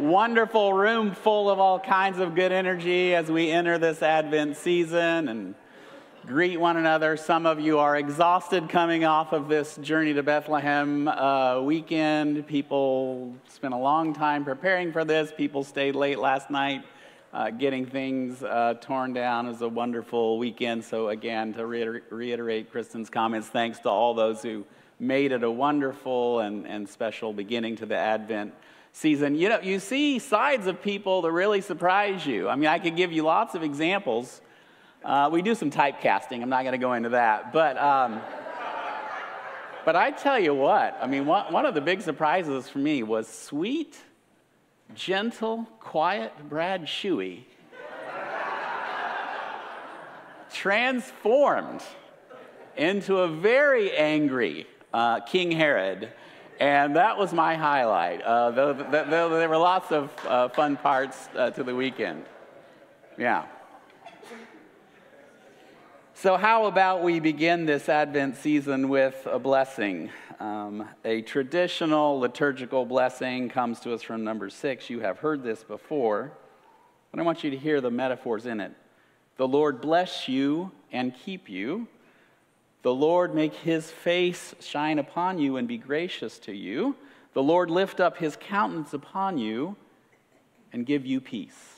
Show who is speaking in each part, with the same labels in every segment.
Speaker 1: Wonderful room full of all kinds of good energy as we enter this Advent season and greet one another. Some of you are exhausted coming off of this Journey to Bethlehem weekend. People spent a long time preparing for this. People stayed late last night getting things torn down. It was a wonderful weekend. So again, to reiterate Kristen's comments, thanks to all those who made it a wonderful and special beginning to the Advent season. You know, you see sides of people that really surprise you. I mean, I could give you lots of examples. We do some typecasting. I'm not going to go into that. But I tell you what, I mean, one of the big surprises for me was sweet, gentle, quiet Brad Shuey transformed into a very angry King Herod. And that was my highlight. There were lots of fun parts to the weekend. Yeah. So how about we begin this Advent season with a blessing? A traditional liturgical blessing comes to us from number 6. You have heard this before, but I want you to hear the metaphors in it. The Lord bless you and keep you. The Lord make his face shine upon you and be gracious to you. The Lord lift up his countenance upon you and give you peace.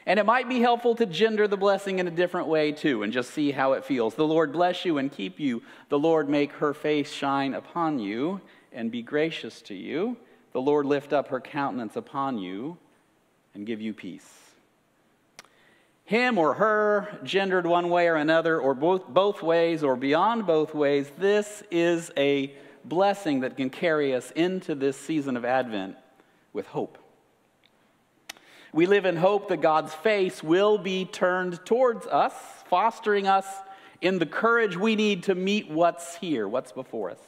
Speaker 1: And it might be helpful to gender the blessing in a different way too and just see how it feels. The Lord bless you and keep you. The Lord make her face shine upon you and be gracious to you. The Lord lift up her countenance upon you and give you peace. Him or her, gendered one way or another, or both ways, or beyond both ways, this is a blessing that can carry us into this season of Advent with hope. We live in hope that God's face will be turned towards us, fostering us in the courage we need to meet what's here, what's before us,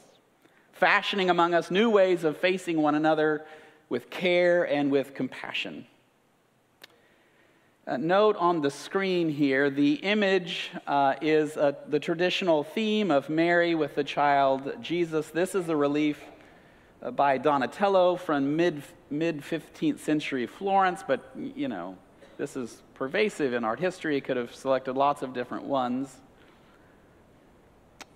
Speaker 1: fashioning among us new ways of facing one another with care and with compassion. Note on the screen here, the image is the traditional theme of Mary with the child Jesus. This is a relief by Donatello from mid-15th century Florence, but you know, this is pervasive in art history. It could have selected lots of different ones.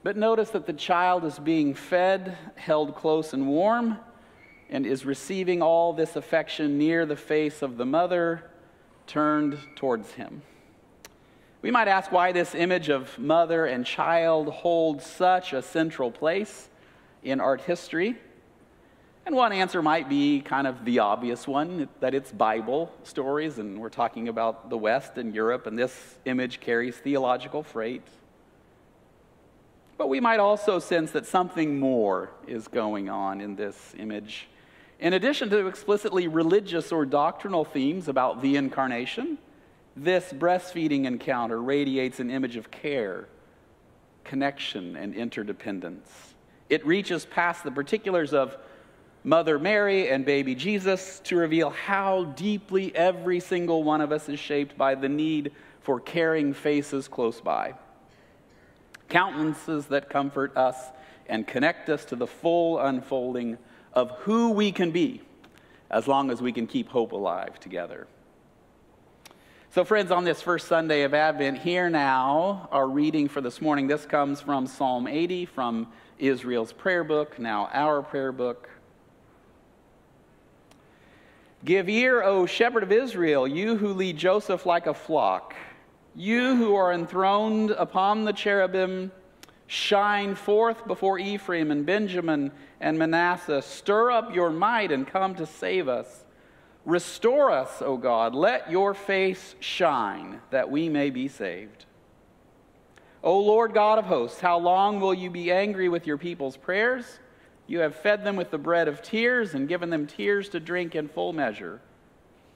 Speaker 1: But notice that the child is being fed, held close and warm, and is receiving all this affection near the face of the mother, turned towards him. We might ask why this image of mother and child holds such a central place in art history. And one answer might be kind of the obvious one, that it's Bible stories, and we're talking about the West and Europe, and this image carries theological freight. But we might also sense that something more is going on in this image. In addition to explicitly religious or doctrinal themes about the incarnation, this breastfeeding encounter radiates an image of care, connection, and interdependence. It reaches past the particulars of Mother Mary and baby Jesus to reveal how deeply every single one of us is shaped by the need for caring faces close by. Countenances that comfort us and connect us to the full unfolding of who we can be as long as we can keep hope alive together. So friends, on this first Sunday of Advent, hear now our reading for this morning. This comes from Psalm 80, from Israel's prayer book, now our prayer book. Give ear, O shepherd of Israel, you who lead Joseph like a flock. You who are enthroned upon the cherubim, shine forth before Ephraim and Benjamin and Manasseh. Stir up your might and come to save us. Restore us, O God. Let your face shine, that we may be saved. O Lord God of hosts, how long will you be angry with your people's prayers? You have fed them with the bread of tears and given them tears to drink in full measure.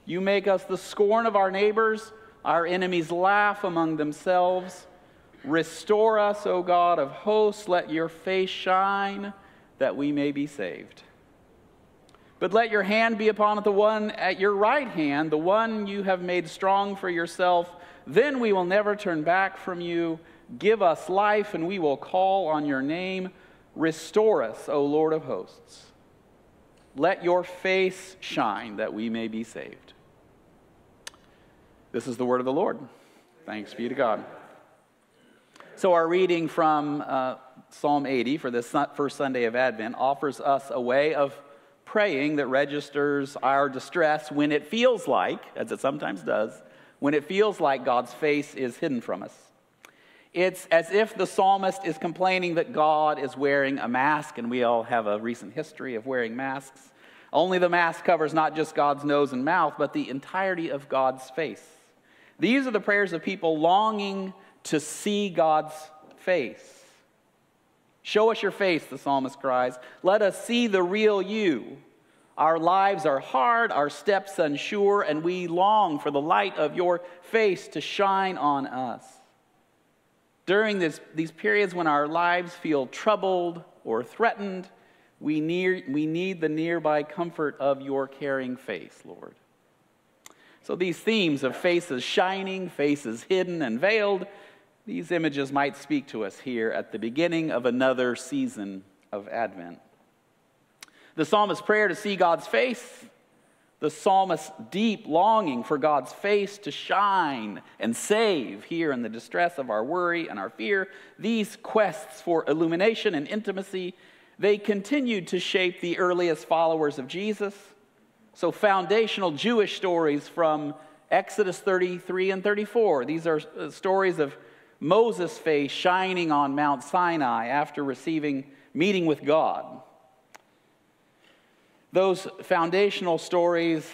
Speaker 1: You make us the scorn of our neighbors. Our enemies laugh among themselves. Restore us, O God of hosts. Let your face shine, that we may be saved. But let your hand be upon the one at your right hand, the one you have made strong for yourself. Then we will never turn back from you. Give us life, and we will call on your name. Restore us, O Lord of hosts. let your face shine that we may be saved. This is the word of the Lord. Thanks be to God. So our reading from Psalm 80 for this first Sunday of Advent offers us a way of praying that registers our distress when it feels like, as it sometimes does, when it feels like God's face is hidden from us. It's as if the psalmist is complaining that God is wearing a mask, and we all have a recent history of wearing masks. Only the mask covers not just God's nose and mouth, but the entirety of God's face. These are the prayers of people longing to see God's face. Show us your face, the psalmist cries. Let us see the real you. Our lives are hard, our steps unsure, and we long for the light of your face to shine on us. During these periods when our lives feel troubled or threatened, we need the nearby comfort of your caring face, Lord. So these themes of faces shining, faces hidden and veiled, these images might speak to us here at the beginning of another season of Advent. The psalmist's prayer to see God's face, the psalmist's deep longing for God's face to shine and save here in the distress of our worry and our fear, these quests for illumination and intimacy, they continued to shape the earliest followers of Jesus. So foundational Jewish stories from Exodus 33 and 34, these are stories of Moses' face shining on Mount Sinai after meeting with God. Those foundational stories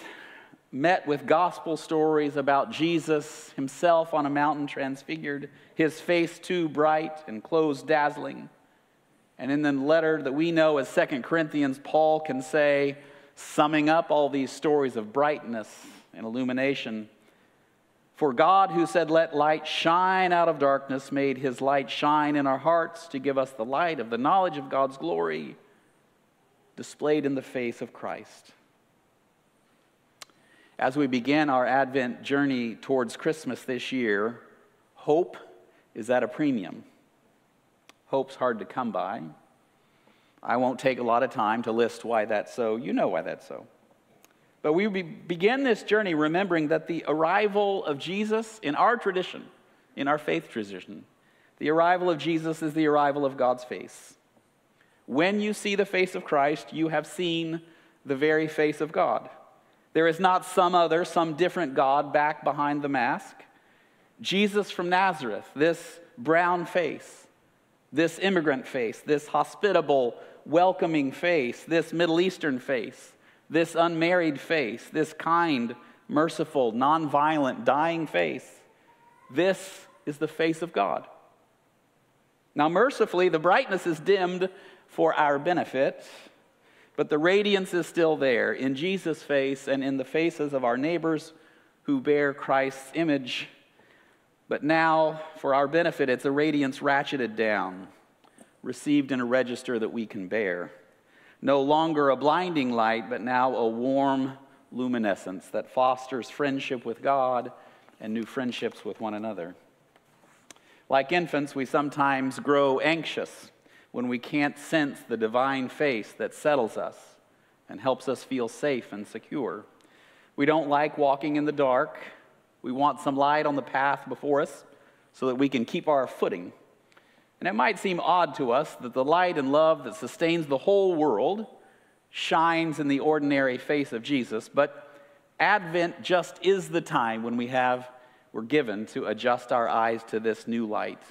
Speaker 1: met with gospel stories about Jesus himself on a mountain transfigured, his face too bright and clothes dazzling. And in the letter that we know as 2 Corinthians, Paul can say, summing up all these stories of brightness and illumination, for God, who said, let light shine out of darkness, made his light shine in our hearts to give us the light of the knowledge of God's glory displayed in the face of Christ. As we begin our Advent journey towards Christmas this year, hope is at a premium. Hope's hard to come by. I won't take a lot of time to list why that's so. You know why that's so. But we begin this journey remembering that the arrival of Jesus in our tradition, in our faith tradition, the arrival of Jesus is the arrival of God's face. When you see the face of Christ, you have seen the very face of God. There is not some different God back behind the mask. Jesus from Nazareth, this brown face, this immigrant face, this hospitable, welcoming face, this Middle Eastern face, this unmarried face, this kind, merciful, nonviolent, dying face, this is the face of God. Now, mercifully, the brightness is dimmed for our benefit, but the radiance is still there in Jesus' face and in the faces of our neighbors who bear Christ's image. But now, for our benefit, it's a radiance ratcheted down, received in a register that we can bear. No longer a blinding light, but now a warm luminescence that fosters friendship with God and new friendships with one another. Like infants, we sometimes grow anxious when we can't sense the divine face that settles us and helps us feel safe and secure. We don't like walking in the dark. We want some light on the path before us so that we can keep our footing. And it might seem odd to us that the light and love that sustains the whole world shines in the ordinary face of Jesus, but Advent just is the time when we're given to adjust our eyes to this new light.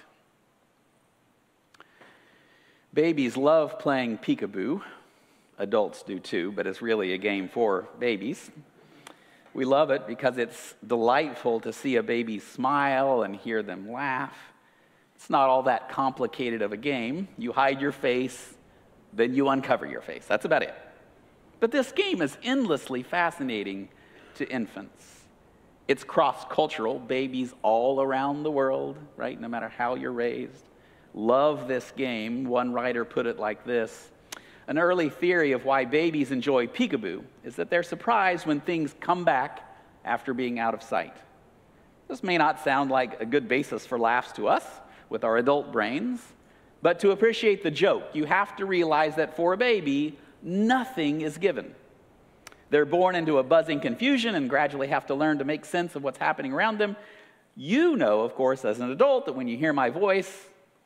Speaker 1: Babies love playing peekaboo. Adults do too, but it's really a game for babies. We love it because it's delightful to see a baby smile and hear them laugh. It's not all that complicated of a game. You hide your face, then you uncover your face. That's about it. But this game is endlessly fascinating to infants. It's cross-cultural. Babies all around the world, right, no matter how you're raised, love this game. One writer put it like this: an early theory of why babies enjoy peekaboo is that they're surprised when things come back after being out of sight. This may not sound like a good basis for laughs to us with our adult brains, but to appreciate the joke, you have to realize that for a baby, nothing is given. They're born into a buzzing confusion and gradually have to learn to make sense of what's happening around them. You know, of course, as an adult, that when you hear my voice,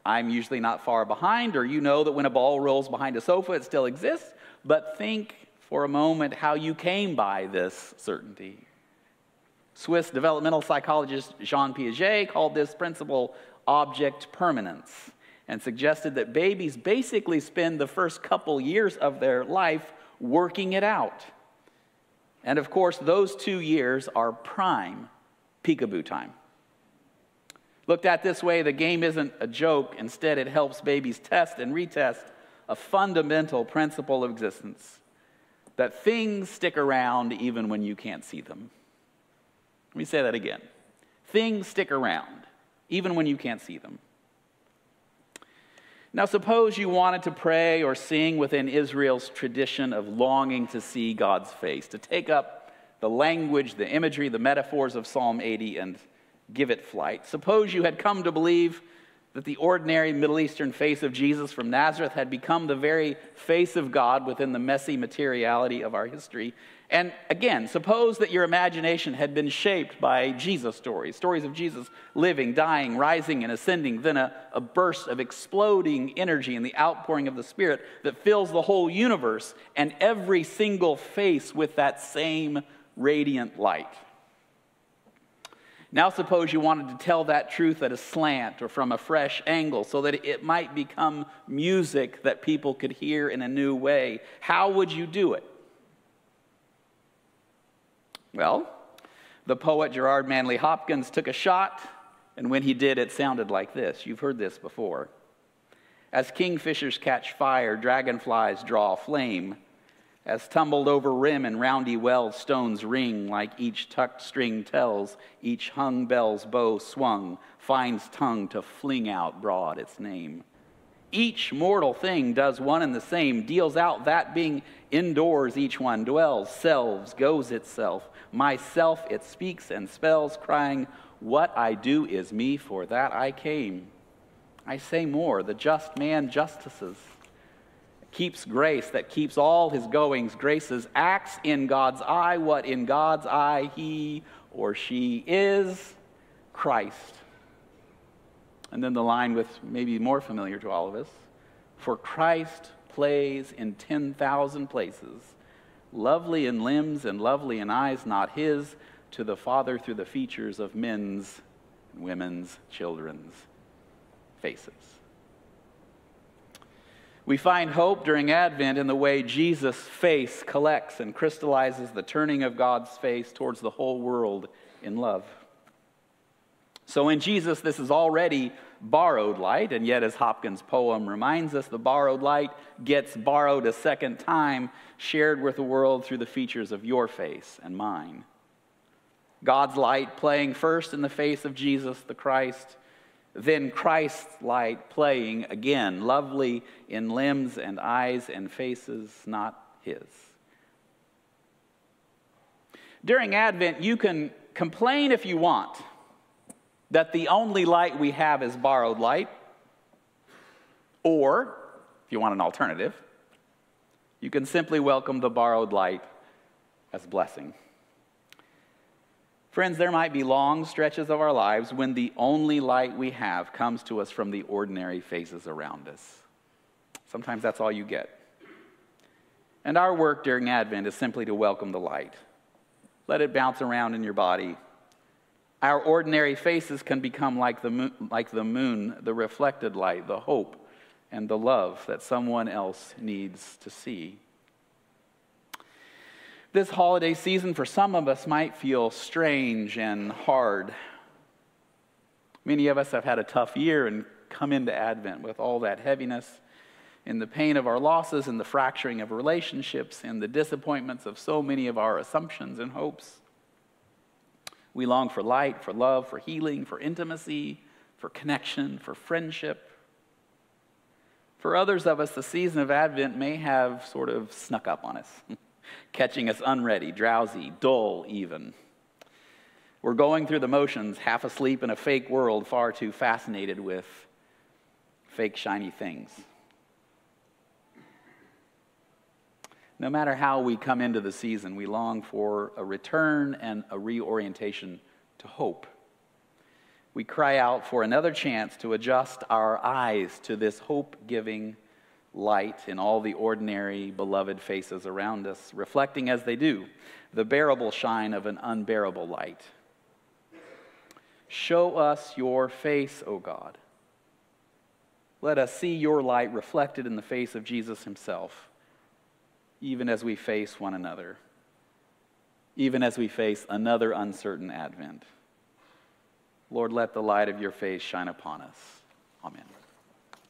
Speaker 1: I'm usually not far behind, or you know that when a ball rolls behind a sofa, it still exists. But think for a moment how you came by this certainty. Swiss developmental psychologist Jean Piaget called this principle object permanence and suggested that babies basically spend the first couple years of their life working it out. And of course, those 2 years are prime peekaboo time. Looked at this way, the game isn't a joke. Instead, it helps babies test and retest a fundamental principle of existence, that things stick around even when you can't see them. Let me say that again. Things stick around even when you can't see them. Now, suppose you wanted to pray or sing within Israel's tradition of longing to see God's face, to take up the language, the imagery, the metaphors of Psalm 80 and give it flight. Suppose you had come to believe that the ordinary Middle Eastern face of Jesus from Nazareth had become the very face of God within the messy materiality of our history. And again, suppose that your imagination had been shaped by Jesus stories of Jesus living, dying, rising, and ascending, then a burst of exploding energy and the outpouring of the Spirit that fills the whole universe and every single face with that same radiant light. Now suppose you wanted to tell that truth at a slant or from a fresh angle so that it might become music that people could hear in a new way. How would you do it? Well, the poet Gerard Manley Hopkins took a shot, and when he did, it sounded like this. You've heard this before. As kingfishers catch fire, dragonflies draw flame. As tumbled over rim and roundy well stones ring, like each tucked string tells, each hung bell's bow swung, finds tongue to fling out broad its name. Each mortal thing does one and the same, deals out that being indoors each one dwells, selves, goes itself, myself it speaks and spells, crying, what I do is me, for that I came. I say more, the just man justices, keeps grace that keeps all his goings graces, acts in God's eye what in God's eye he or she is, Christ. And then the line with maybe more familiar to all of us, for Christ plays in 10,000 places, lovely in limbs and lovely in eyes not his, to the Father through the features of men's and women's, children's faces. We find hope during Advent in the way Jesus' face collects and crystallizes the turning of God's face towards the whole world in love. So in Jesus, this is already borrowed light, and yet as Hopkins' poem reminds us, the borrowed light gets borrowed a second time, shared with the world through the features of your face and mine. God's light playing first in the face of Jesus the Christ, then Christ's light playing again, lovely in limbs and eyes and faces not his. During Advent, you can complain if you want that the only light we have is borrowed light, or, if you want an alternative, you can simply welcome the borrowed light as blessing. Friends, there might be long stretches of our lives when the only light we have comes to us from the ordinary faces around us. Sometimes that's all you get. And our work during Advent is simply to welcome the light. Let it bounce around in your body. Our ordinary faces can become like the moon, the reflected light, the hope and the love that someone else needs to see. This holiday season for some of us might feel strange and hard. Many of us have had a tough year and come into Advent with all that heaviness and the pain of our losses and the fracturing of relationships and the disappointments of so many of our assumptions and hopes. We long for light, for love, for healing, for intimacy, for connection, for friendship. For others of us, the season of Advent may have sort of snuck up on us, catching us unready, drowsy, dull even. We're going through the motions, half asleep in a fake world, far too fascinated with fake shiny things. No matter how we come into the season, we long for a return and a reorientation to hope. We cry out for another chance to adjust our eyes to this hope-giving light in all the ordinary, beloved faces around us, reflecting as they do the bearable shine of an unbearable light. Show us your face, O God. Let us see your light reflected in the face of Jesus himself, even as we face one another, even as we face another uncertain advent. Lord, let the light of your face shine upon us. Amen.